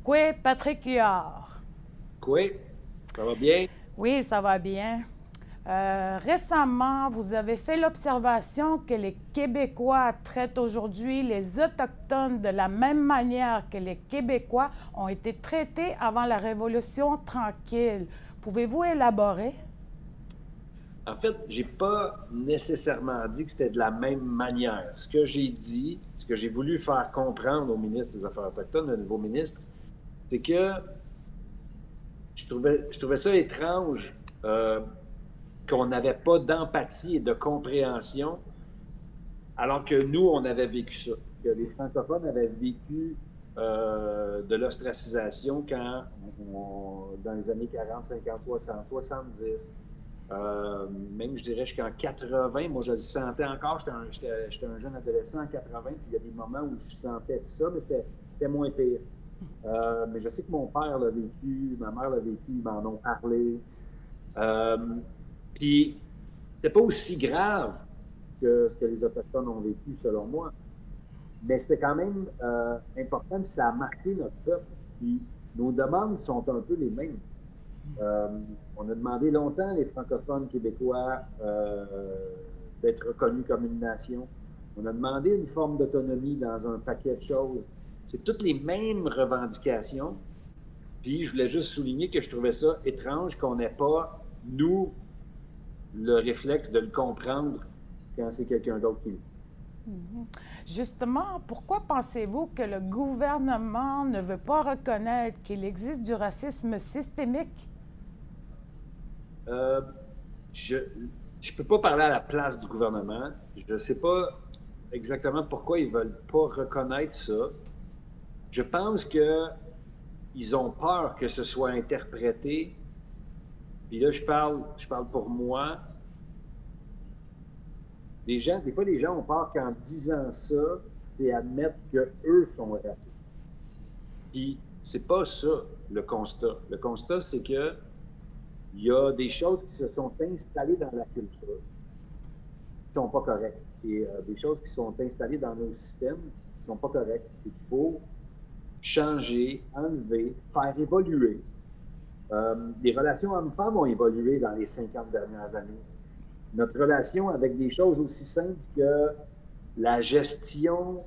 Quoi, Patrick Huard? Quoi? Ça va bien? Oui, ça va bien. Récemment, vous avez fait l'observation que les Québécois traitent aujourd'hui les Autochtones de la même manière que les Québécois ont été traités avant la Révolution tranquille. Pouvez-vous élaborer? En fait, j'ai pas nécessairement dit que c'était de la même manière. Ce que j'ai dit, ce que j'ai voulu faire comprendre au ministre des Affaires autochtones, le nouveau ministre, c'est que je trouvais ça étrange qu'on n'avait pas d'empathie et de compréhension, alors que nous, on avait vécu ça. Que les francophones avaient vécu de l'ostracisation dans les années 40, 50, 60, 70. Même, je dirais, jusqu'en 80, moi, je le sentais encore. J'étais un jeune adolescent en 80, puis il y a des moments où je sentais ça, mais c'était moins pire. Mais je sais que mon père l'a vécu, ma mère l'a vécu, ils m'en ont parlé. Euh, Puis, c'était pas aussi grave que ce que les Autochtones ont vécu, selon moi. Mais c'était quand même important, puis ça a marqué notre peuple. Puis, nos demandes sont un peu les mêmes. Euh, on a demandé longtemps, les francophones québécois, d'être reconnus comme une nation. On a demandé une forme d'autonomie dans un paquet de choses. C'est toutes les mêmes revendications. Puis je voulais juste souligner que je trouvais ça étrange qu'on n'ait pas, nous, le réflexe de le comprendre quand c'est quelqu'un d'autre qui le fait. Justement, pourquoi pensez-vous que le gouvernement ne veut pas reconnaître qu'il existe du racisme systémique? Euh, je ne peux pas parler à la place du gouvernement. Je ne sais pas exactement pourquoi ils ne veulent pas reconnaître ça. Je pense qu'ils ont peur que ce soit interprété. Puis là, je parle pour moi. Des fois, les gens ont peur qu'en disant ça, c'est admettre qu'eux sont racistes. Puis, c'est pas ça le constat. Le constat, c'est que il y a des choses qui se sont installées dans la culture qui sont pas correctes. Et des choses qui sont installées dans nos systèmes qui sont pas correctes. Et qu'il faut changer, enlever, faire évoluer. Les relations hommes-femmes ont évolué dans les 50 dernières années. Notre relation avec des choses aussi simples que la gestion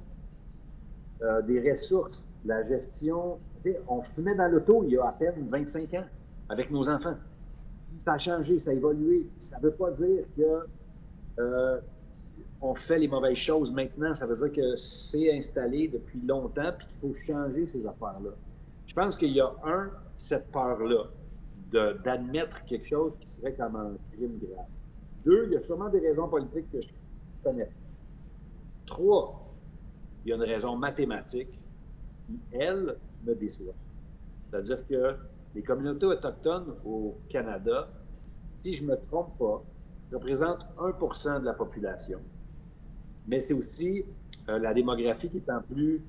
des ressources, la gestion. On fumait dans l'auto il y a à peine 25 ans avec nos enfants. Ça a changé, ça a évolué. Ça ne veut pas dire que on fait les mauvaises choses maintenant. Ça veut dire que c'est installé depuis longtemps et qu'il faut changer ces affaires-là. Je pense qu'il y a cette peur-là d'admettre quelque chose qui serait comme un crime grave. Deux, il y a sûrement des raisons politiques que je connais. Trois, il y a une raison mathématique qui, elle, me déçoit. C'est-à-dire que les communautés autochtones au Canada, si je ne me trompe pas, représentent 1% de la population. Mais c'est aussi la démographie qui est en plus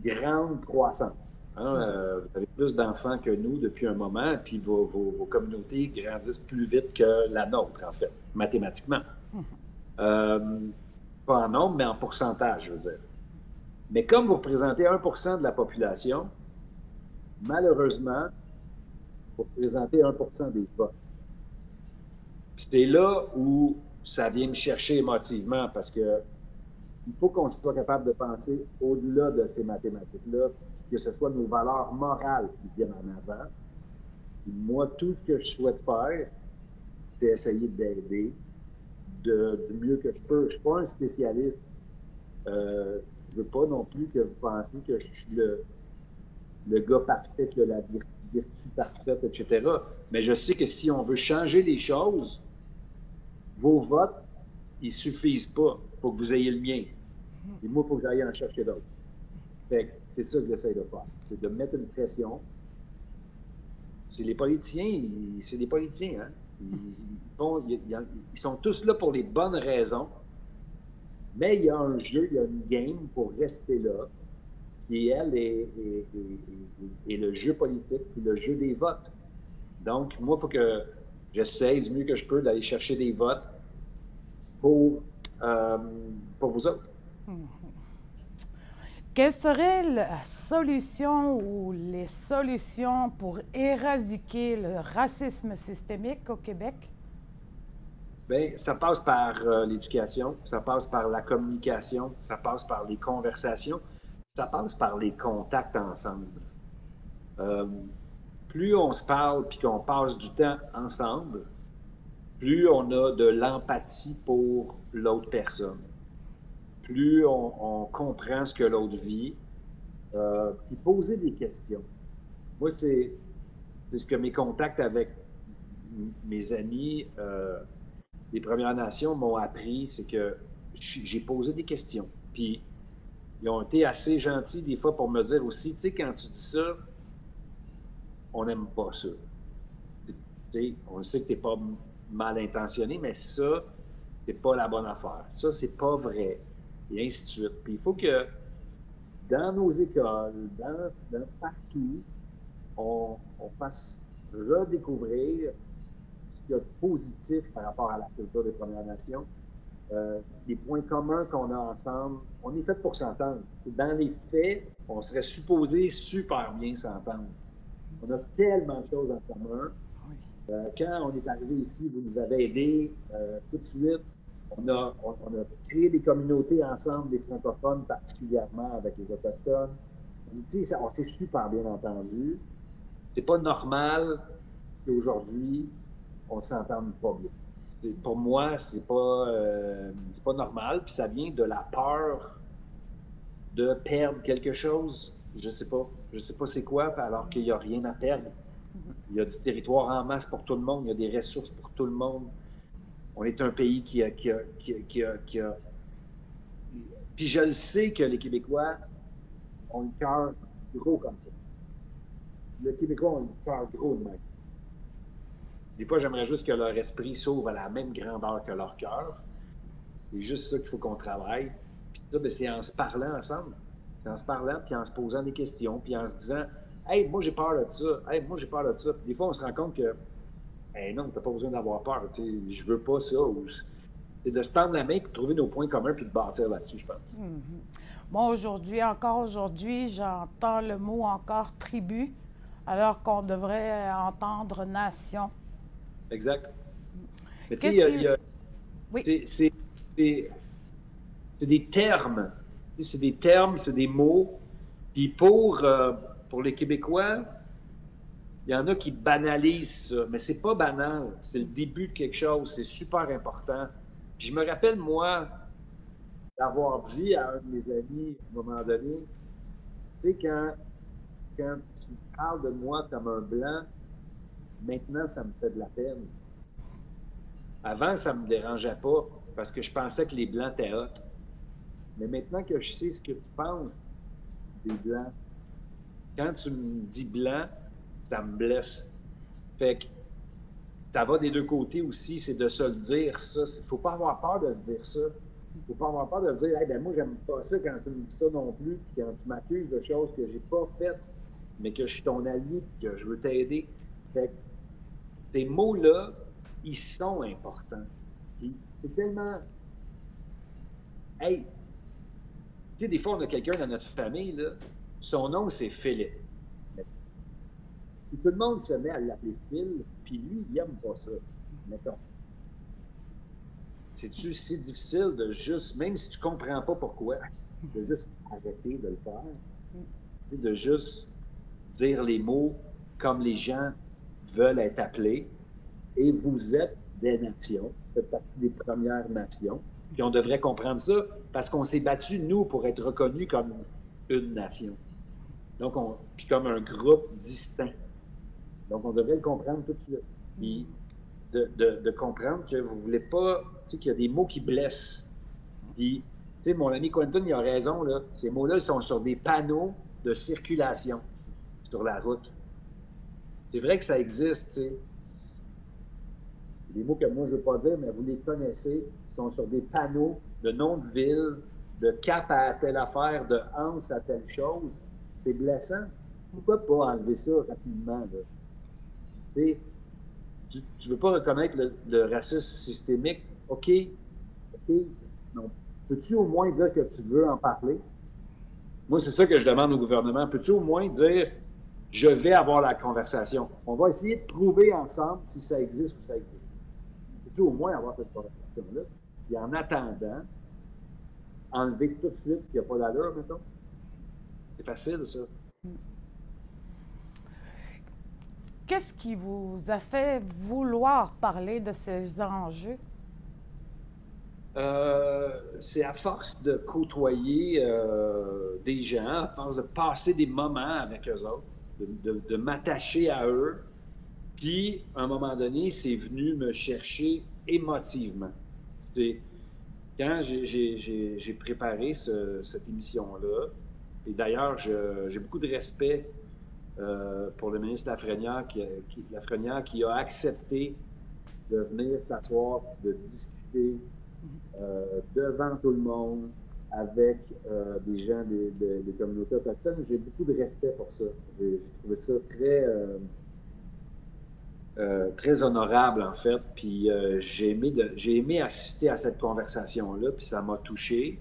grande croissance. Vous avez plus d'enfants que nous depuis un moment, puis vos communautés grandissent plus vite que la nôtre, en fait, mathématiquement. Euh, Pas en nombre, mais en pourcentage, je veux dire. Mais comme vous représentez 1% de la population, malheureusement, vous représentez 1% des votes. Puis c'est là où ça vient me chercher émotivement, parce que il faut qu'on soit capable de penser au-delà de ces mathématiques-là, que ce soit nos valeurs morales qui viennent en avant. Puis moi, tout ce que je souhaite faire, c'est essayer d'aider du mieux que je peux. Je ne suis pas un spécialiste. Je ne veux pas non plus que vous pensiez que je suis le gars parfait, que la vertu parfaite, etc. Mais je sais que si on veut changer les choses, vos votes, ils ne suffisent pas. Il faut que vous ayez le mien. Et moi, il faut que j'aille en chercher d'autres. C'est ça que j'essaie de faire. C'est de mettre une pression. C'est les politiciens, c'est des politiciens. Hein? Ils sont tous là pour les bonnes raisons. Mais il y a un jeu, il y a une game pour rester là. Qui, elle, est le jeu politique, puis le jeu des votes. Donc, moi, il faut que j'essaie du mieux que je peux d'aller chercher des votes pour, pour vous autres. Quelle serait la solution ou les solutions pour éradiquer le racisme systémique au Québec? Bien, ça passe par l'éducation, ça passe par la communication, ça passe par les conversations, ça passe par les contacts ensemble. Euh, Plus on se parle puis qu'on passe du temps ensemble, plus on a de l'empathie pour l'autre personne. Plus on comprend ce que l'autre vit, puis poser des questions. Moi, c'est ce que mes contacts avec mes amis des Premières Nations m'ont appris, c'est que j'ai posé des questions. Puis ils ont été assez gentils des fois pour me dire aussi, tu sais, quand tu dis ça, on n'aime pas ça. T'sais, on sait que tu n'es pas mal intentionné, mais ça, c'est pas la bonne affaire. Ça, c'est pas vrai. Et ainsi de suite. Puis il faut que dans nos écoles, dans partout, on fasse redécouvrir ce qu'il y a de positif par rapport à la culture des Premières Nations. Les points communs qu'on a ensemble, on est fait pour s'entendre. Dans les faits, on serait supposé super bien s'entendre. On a tellement de choses en commun. Quand on est arrivé ici, vous nous avez aidés tout de suite. On a créé des communautés ensemble, les francophones particulièrement avec les autochtones. On s'est super bien entendu. C'est pas normal qu'aujourd'hui, on ne s'entende pas bien. Pour moi, c'est pas normal. Puis ça vient de la peur de perdre quelque chose. Je sais pas. Je sais pas c'est quoi, alors qu'il n'y a rien à perdre. Il y a du territoire en masse pour tout le monde. Il y a des ressources pour tout le monde. On est un pays qui a... Puis je le sais que les Québécois ont le cœur gros comme ça. Les Québécois ont le cœur gros de même. Des fois, j'aimerais juste que leur esprit s'ouvre à la même grandeur que leur cœur. C'est juste ça qu'il faut qu'on travaille. Puis ça, c'est en se parlant ensemble. C'est en se parlant, puis en se posant des questions, puis en se disant « Hey, moi, j'ai peur de ça. Hey, moi, j'ai peur de ça. » Puis des fois, on se rend compte que « Hey, non, t'as pas besoin d'avoir peur. Tu sais, je veux pas ça. » C'est de se tendre la main, puis de trouver nos points communs, puis de bâtir là-dessus, je pense. Moi, aujourd'hui, j'entends le mot encore « tribu », alors qu'on devrait entendre « nation ». Exact. Mais tu sais, Oui. c'est des termes. C'est des termes, c'est des mots. Puis pour les Québécois, il y en a qui banalisent ça. Mais c'est pas banal. C'est le début de quelque chose. C'est super important. Puis je me rappelle, moi, d'avoir dit à un de mes amis, à un moment donné, tu sais, quand tu parles de moi comme un Blanc, maintenant, ça me fait de la peine. Avant, ça me dérangeait pas parce que je pensais que les Blancs étaient hot. Mais maintenant que je sais ce que tu penses des Blancs, quand tu me dis Blanc, ça me blesse. Fait que ça va des deux côtés aussi, c'est de se le dire, ça. Il ne faut pas avoir peur de se dire ça. Il ne faut pas avoir peur de dire hey, ben moi, j'aime pas ça quand tu me dis ça non plus, puis quand tu m'accuses de choses que j'ai pas faites, mais que je suis ton allié, puis que je veux t'aider. Fait que ces mots-là, ils sont importants. Puis c'est tellement... Hey! Tu sais, des fois, on a quelqu'un dans notre famille, là, son nom, c'est Philippe. Puis tout le monde se met à l'appeler Phil, puis lui, il n'aime pas ça. Mettons. C'est-tu si difficile de juste, même si tu ne comprends pas pourquoi, de juste arrêter de le faire? De juste dire les mots comme les gens veulent être appelés. Et vous êtes des nations, vous faites partie des Premières Nations. Puis on devrait comprendre ça parce qu'on s'est battu, nous, pour être reconnus comme une nation. Donc, puis comme un groupe distinct. Donc, on devrait le comprendre tout de suite. Puis de comprendre que vous ne voulez pas, tu sais, qu'il y a des mots qui blessent. Puis, tu sais, mon ami Quentin, il a raison, là. Ces mots-là, ils sont sur des panneaux de circulation sur la route. C'est vrai que ça existe, tu sais. Des mots que moi, je ne veux pas dire, mais vous les connaissez. Ils sont sur des panneaux de noms de villes, de cap à telle affaire, de Hans à telle chose. C'est blessant. Pourquoi pas enlever ça rapidement? Tu ne veux pas reconnaître le racisme systémique? OK. Non. Peux-tu au moins dire que tu veux en parler? Moi, c'est ça que je demande au gouvernement. Peux-tu au moins dire, je vais avoir la conversation? On va essayer de prouver ensemble si ça existe ou ça existe. Peux-tu au moins avoir cette conversation-là? Et en attendant, enlever tout de suite ce qui n'a pas d'allure, mettons. C'est facile, ça. Qu'est-ce qui vous a fait vouloir parler de ces enjeux? C'est à force de côtoyer des gens, à force de passer des moments avec eux autres, de m'attacher à eux. Puis, à un moment donné, c'est venu me chercher émotivement. C'est quand j'ai préparé cette émission-là, et d'ailleurs, j'ai beaucoup de respect pour le ministre Lafrenière qui a accepté de venir s'asseoir, de discuter devant tout le monde avec des gens des communautés autochtones. J'ai beaucoup de respect pour ça. J'ai trouvé ça très honorable, en fait. Puis j'ai aimé assister à cette conversation-là, puis ça m'a touché.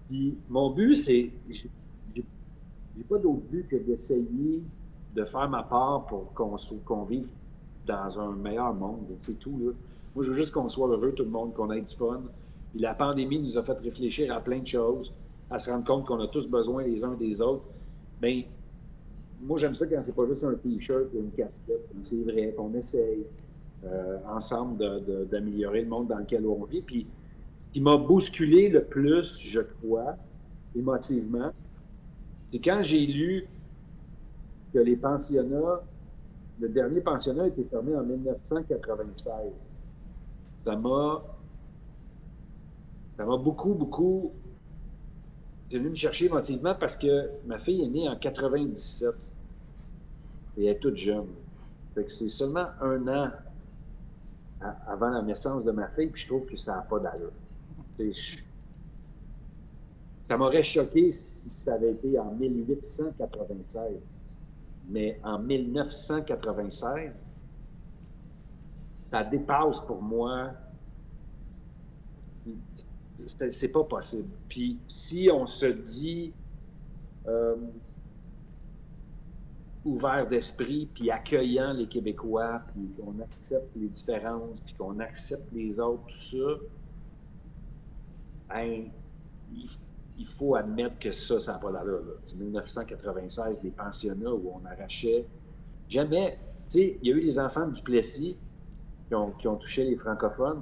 Puis mon but, c'est... J'ai pas d'autre but que d'essayer de faire ma part pour qu'on vive dans un meilleur monde. C'est tout, là. Moi, je veux juste qu'on soit heureux, tout le monde, qu'on ait du fun. Puis la pandémie nous a fait réfléchir à plein de choses, à se rendre compte qu'on a tous besoin les uns des autres. Bien, moi, j'aime ça quand c'est pas juste un T-shirt ou une casquette. C'est vrai qu'on essaye ensemble d'améliorer le monde dans lequel on vit. Puis, ce qui m'a bousculé le plus, je crois, émotivement, c'est quand j'ai lu que les pensionnats, le dernier pensionnat a été fermé en 1996. Ça m'a beaucoup... C'est venu me chercher émotivement parce que ma fille est née en 97 et elle est toute jeune. Fait que c'est seulement 1 an avant la naissance de ma fille, puis je trouve que ça n'a pas d'allure. Ça m'aurait choqué si ça avait été en 1896. Mais en 1996, ça dépasse pour moi. C'est pas possible. Puis si on se dit ouvert d'esprit, puis accueillant les Québécois, puis qu'on accepte les différences, puis qu'on accepte les autres, tout ça, ben, il faut admettre que ça n'a pas d'allure. C'est 1996, des pensionnats où on arrachait. Jamais. Tu sais, il y a eu les enfants du Plessis qui ont touché les francophones.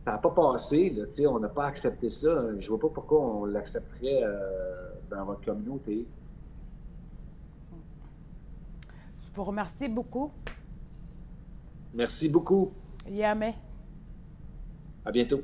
Ça n'a pas passé, là, on n'a pas accepté ça. Je ne vois pas pourquoi on l'accepterait dans votre communauté. Je vous remercie beaucoup. Merci beaucoup. Yamé. À bientôt.